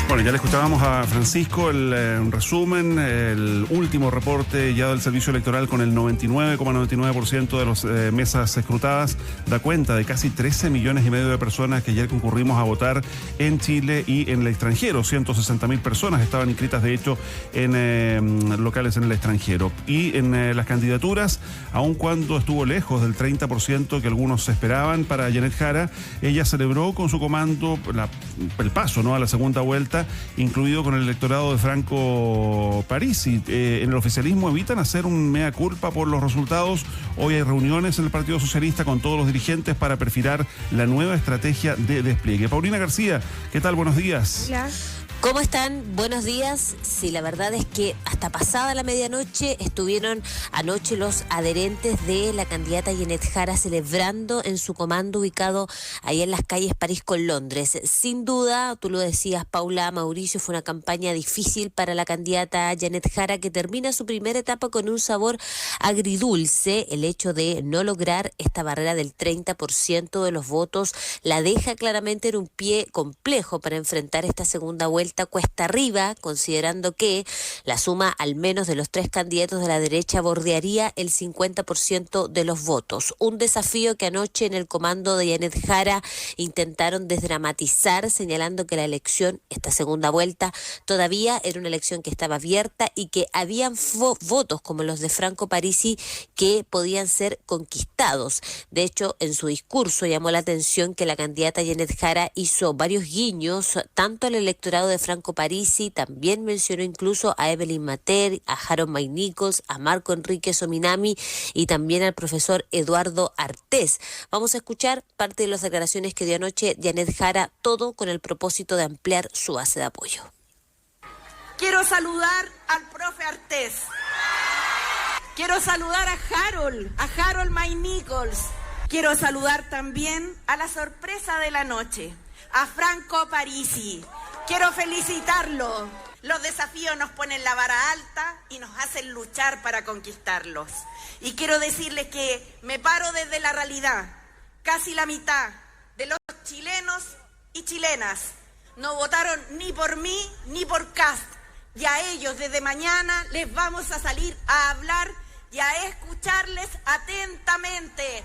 Bueno, ya le escuchábamos a Francisco un resumen, el último reporte ya del Servicio Electoral con el 99,99% de las mesas escrutadas da cuenta de casi 13 millones y medio de personas que ayer concurrimos a votar en Chile y en el extranjero. 160.000 personas estaban inscritas, de hecho, en locales en el extranjero. Y en las candidaturas, aun cuando estuvo lejos del 30% que algunos esperaban para Janet Jara, ella celebró con su comando el paso, ¿no?, a la segunda vuelta, incluido con el electorado de Franco Parisi. En el oficialismo evitan hacer un mea culpa por los resultados. Hoy hay reuniones en el Partido Socialista con todos los dirigentes para perfilar la nueva estrategia de despliegue. Paulina García, ¿qué tal? Buenos días. Hola. ¿Cómo están? Buenos días. Sí, la verdad es que hasta pasada la medianoche estuvieron anoche los adherentes de la candidata Janet Jara celebrando en su comando ubicado ahí en las calles París con Londres. Sin duda, tú lo decías, Paula, Mauricio, fue una campaña difícil para la candidata Janet Jara, que termina su primera etapa con un sabor agridulce. El hecho de no lograr esta barrera del 30% de los votos la deja claramente en un pie complejo para enfrentar esta segunda vuelta cuesta arriba, considerando que la suma al menos de los tres candidatos de la derecha bordearía el 50% de los votos. Un desafío que anoche en el comando de Janet Jara intentaron desdramatizar, señalando que la elección, esta segunda vuelta, todavía era una elección que estaba abierta y que habían votos como los de Franco Parisi que podían ser conquistados. De hecho, en su discurso llamó la atención que la candidata Janet Jara hizo varios guiños tanto al electorado de Franco Parisi, también mencionó incluso a Evelyn Mather, a Harold Maynichols, a Marco Enrique Sominami y también al profesor Eduardo Artés. Vamos a escuchar parte de las declaraciones que dio anoche Janet Jara, todo con el propósito de ampliar su base de apoyo. Quiero saludar al profe Artés. Quiero saludar a Harold Maynichols. Quiero saludar también a la sorpresa de la noche, a Franco Parisi. Quiero felicitarlo. Los desafíos nos ponen la vara alta y nos hacen luchar para conquistarlos. Y quiero decirles que me paro desde la realidad. Casi la mitad de los chilenos y chilenas no votaron ni por mí ni por Kast. Y a ellos desde mañana les vamos a salir a hablar y a escucharles atentamente.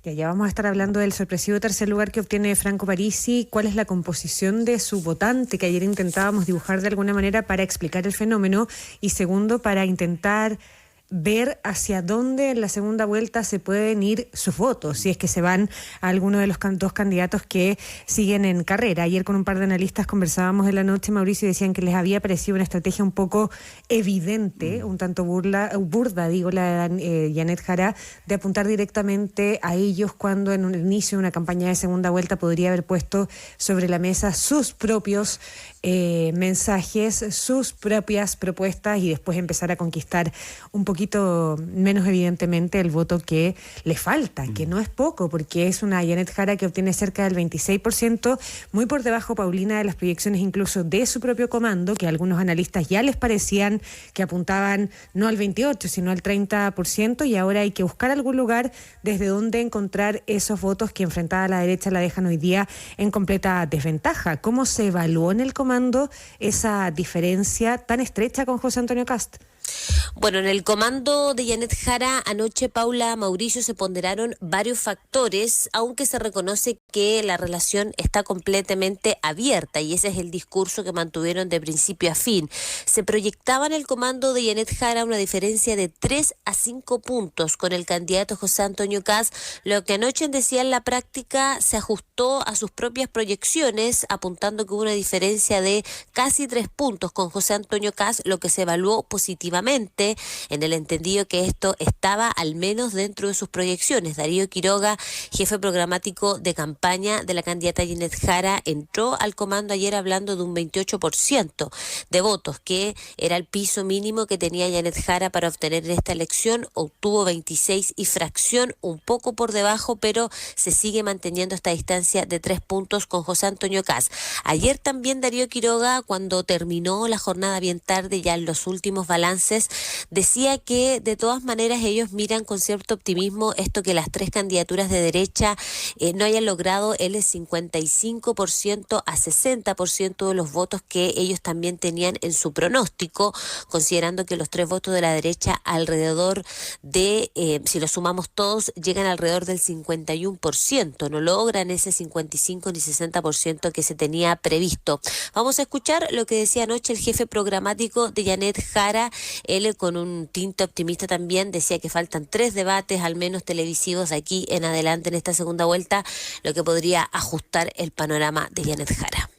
Ya vamos a estar hablando del sorpresivo tercer lugar que obtiene Franco Parisi, cuál es la composición de su votante, que ayer intentábamos dibujar de alguna manera para explicar el fenómeno, y segundo, para intentar ver hacia dónde en la segunda vuelta se pueden ir sus votos, si es que se van a alguno de los dos candidatos que siguen en carrera. Ayer con un par de analistas conversábamos en la noche, Mauricio, y decían que les había parecido una estrategia un poco evidente, un tanto burda, la de Janet Jara, de apuntar directamente a ellos cuando en un inicio de una campaña de segunda vuelta podría haber puesto sobre la mesa sus propios mensajes, sus propias propuestas, y después empezar a conquistar un poquito menos evidentemente el voto que le falta, que no es poco, porque es una Janet Jara que obtiene cerca del 26%, muy por debajo, Paulina, de las proyecciones incluso de su propio comando, que a algunos analistas ya les parecían que apuntaban no al 28%, sino al 30%, y ahora hay que buscar algún lugar desde donde encontrar esos votos que enfrentada a la derecha la dejan hoy día en completa desventaja. ¿Cómo se evaluó en el comando esa diferencia tan estrecha con José Antonio Kast? Bueno, en el comando de Janet Jara anoche, Paula, Mauricio, se ponderaron varios factores, aunque se reconoce que la relación está completamente abierta, y ese es el discurso que mantuvieron de principio a fin. Se proyectaba en el comando de Janet Jara una diferencia de 3 a 5 puntos con el candidato José Antonio Kast, lo que anoche decía en la práctica se ajustó a sus propias proyecciones, apuntando que hubo una diferencia de casi 3 puntos con José Antonio Kast, lo que se evaluó positivamente, en el entendido que esto estaba al menos dentro de sus proyecciones. Darío Quiroga, jefe programático de campaña de la candidata Janet Jara, entró al comando ayer hablando de un 28% de votos, que era el piso mínimo que tenía Janet Jara para obtener en esta elección. Obtuvo 26 y fracción, un poco por debajo, pero se sigue manteniendo esta distancia de 3 puntos con José Antonio Kast. Ayer también Darío Quiroga, cuando terminó la jornada bien tarde, ya en los últimos balances entonces, decía que de todas maneras ellos miran con cierto optimismo esto que las tres candidaturas de derecha no hayan logrado el 55% a 60% de los votos que ellos también tenían en su pronóstico, considerando que los tres votos de la derecha alrededor de, si los sumamos todos, llegan alrededor del 51%, no logran ese 55 ni 60% que se tenía previsto. Vamos a escuchar lo que decía anoche el jefe programático de Janet Jara. Él, con un tinte optimista también, decía que faltan 3 debates al menos televisivos de aquí en adelante en esta segunda vuelta, lo que podría ajustar el panorama de Janet Jara.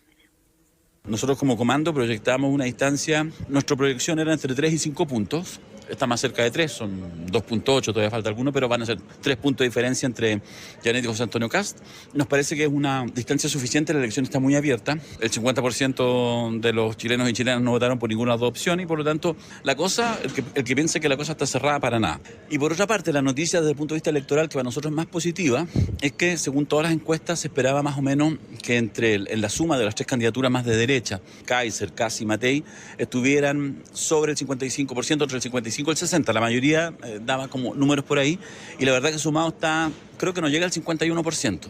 Nosotros como comando proyectamos una distancia, nuestra proyección era entre 3 y 5 puntos. Está más cerca de 3, son 2.8, todavía falta alguno, pero van a ser 3 puntos de diferencia entre Janet y José Antonio Kast. Nos parece que es una distancia suficiente, la elección está muy abierta. El 50% de los chilenos y chilenas no votaron por ninguna de las dos opciones y por lo tanto la cosa, el que piense que la cosa está cerrada, para nada. Y por otra parte, la noticia desde el punto de vista electoral que para nosotros es más positiva es que según todas las encuestas se esperaba más o menos que en la suma de las 3 candidaturas más de derecha, Kaiser, Kast y Matei, estuvieran sobre el 55%, entre el 55 y el 60%. La mayoría daba como números por ahí y la verdad que sumado está, creo que no llega al 51%.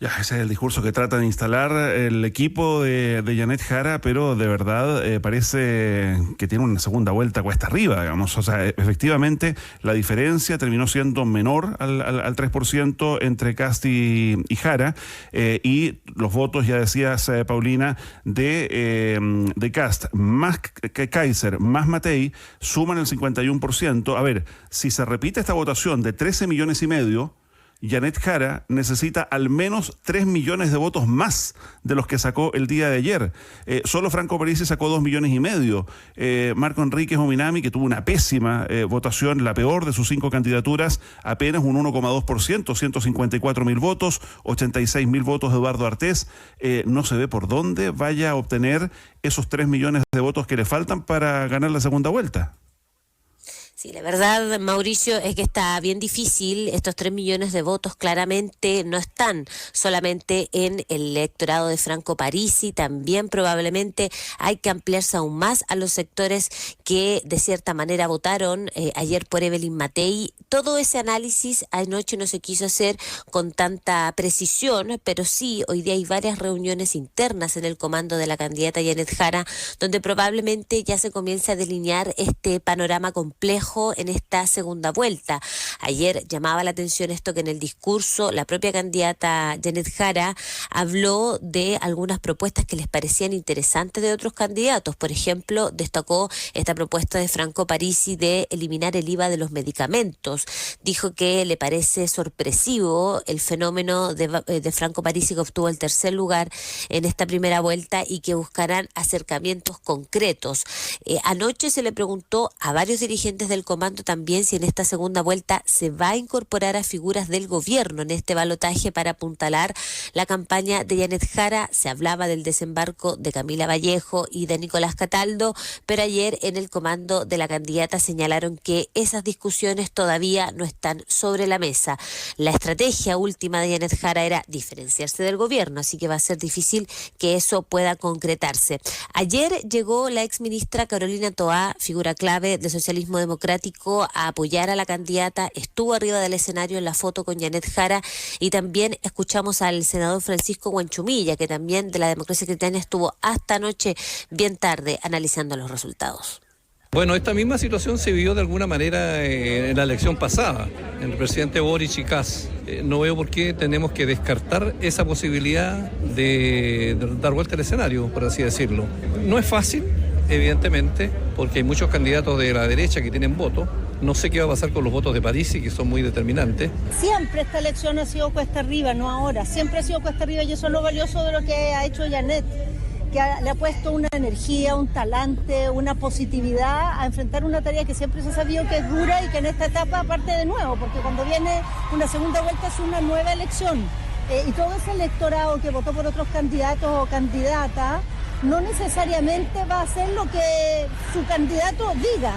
Ya, ese es el discurso que trata de instalar el equipo de Janet Jara, pero de verdad parece que tiene una segunda vuelta cuesta arriba, digamos. O sea, efectivamente la diferencia terminó siendo menor al 3% entre Kast y Jara, y los votos, ya decías, Paulina, de Kast más Kaiser más Matei suman el 51%. A ver, si se repite esta votación de 13,5 millones, Janet Jara necesita al menos 3 millones de votos más de los que sacó el día de ayer. Solo Franco Parisi sacó 2,5 millones. Marco Enríquez Ominami, que tuvo una pésima votación, la peor de sus 5 candidaturas, apenas un 1,2%, 154,000 votos, 86,000 votos de Eduardo Artés. No se ve por dónde vaya a obtener esos 3 millones de votos que le faltan para ganar la segunda vuelta. Sí, la verdad, Mauricio, es que está bien difícil. Estos 3 millones de votos claramente no están solamente en el electorado de Franco Parisi, también probablemente hay que ampliarse aún más a los sectores que de cierta manera votaron ayer por Evelyn Matei. Todo ese análisis anoche no se quiso hacer con tanta precisión, pero sí, hoy día hay varias reuniones internas en el comando de la candidata Janet Jara, donde probablemente ya se comienza a delinear este panorama complejo en esta segunda vuelta. Ayer llamaba la atención esto que en el discurso la propia candidata Janet Jara habló de algunas propuestas que les parecían interesantes de otros candidatos. Por ejemplo, destacó esta propuesta de Franco Parisi de eliminar el IVA de los medicamentos. Dijo que le parece sorpresivo el fenómeno de Franco Parisi, que obtuvo el 3er lugar en esta primera vuelta, y que buscarán acercamientos concretos. Anoche se le preguntó a varios dirigentes del comando también si en esta segunda vuelta se va a incorporar a figuras del gobierno en este balotaje para apuntalar la campaña de Janet Jara. Se hablaba del desembarco de Camila Vallejo y de Nicolás Cataldo, pero ayer en el comando de la candidata señalaron que esas discusiones todavía no están sobre la mesa. La estrategia última de Janet Jara era diferenciarse del gobierno, así que va a ser difícil que eso pueda concretarse. Ayer llegó la exministra Carolina Toá, figura clave del socialismo democrático, a apoyar a la candidata. Estuvo arriba del escenario en la foto con Janet Jara, y también escuchamos al senador Francisco Guanchumilla, que también de la Democracia Cristiana estuvo hasta anoche bien tarde analizando los resultados. Bueno, esta misma situación se vivió de alguna manera en la elección pasada, en el presidente Boric y Kast. No veo por qué tenemos que descartar esa posibilidad de dar vuelta al escenario, por así decirlo. No es fácil, evidentemente, porque hay muchos candidatos de la derecha que tienen votos. No sé qué va a pasar con los votos de Parisi, que son muy determinantes. Siempre esta elección ha sido cuesta arriba, no ahora. Siempre ha sido cuesta arriba, y eso es lo valioso de lo que ha hecho Janet, que le ha puesto una energía, un talante, una positividad a enfrentar una tarea que siempre se ha sabido que es dura y que en esta etapa parte de nuevo, porque cuando viene una segunda vuelta es una nueva elección. Y todo ese electorado que votó por otros candidatos o candidatas no necesariamente va a hacer lo que su candidato diga.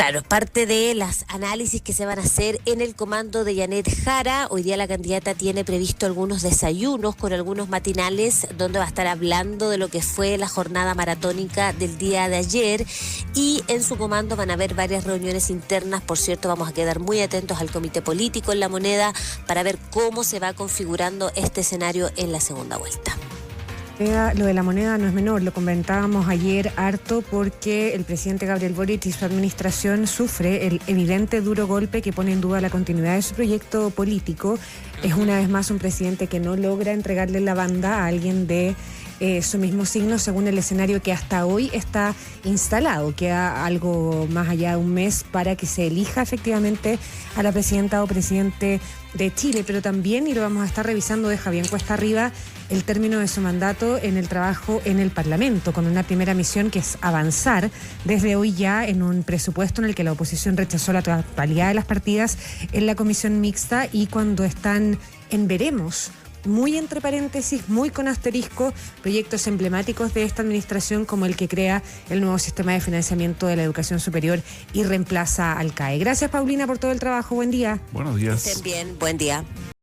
Claro, parte de las análisis que se van a hacer en el comando de Janet Jara. Hoy día la candidata tiene previsto algunos desayunos con algunos matinales donde va a estar hablando de lo que fue la jornada maratónica del día de ayer, y en su comando van a haber varias reuniones internas. Por cierto, vamos a quedar muy atentos al comité político en La Moneda para ver cómo se va configurando este escenario en la segunda vuelta. Lo de La Moneda no es menor, lo comentábamos ayer harto, porque el presidente Gabriel Boric y su administración sufre el evidente duro golpe que pone en duda la continuidad de su proyecto político. Es una vez más un presidente que no logra entregarle la banda a alguien de su mismo signo, según el escenario que hasta hoy está instalado. Queda algo más allá de un mes para que se elija efectivamente a la presidenta o presidente de Chile, pero también, y lo vamos a estar revisando, deja bien cuesta arriba el término de su mandato en el trabajo en el Parlamento, con una primera misión que es avanzar desde hoy ya en un presupuesto en el que la oposición rechazó la totalidad de las partidas en la comisión mixta, y cuando están en veremos, muy entre paréntesis, muy con asterisco, proyectos emblemáticos de esta administración como el que crea el nuevo sistema de financiamiento de la educación superior y reemplaza al CAE. Gracias, Paulina, por todo el trabajo. Buen día. Buenos días. Estén bien, buen día.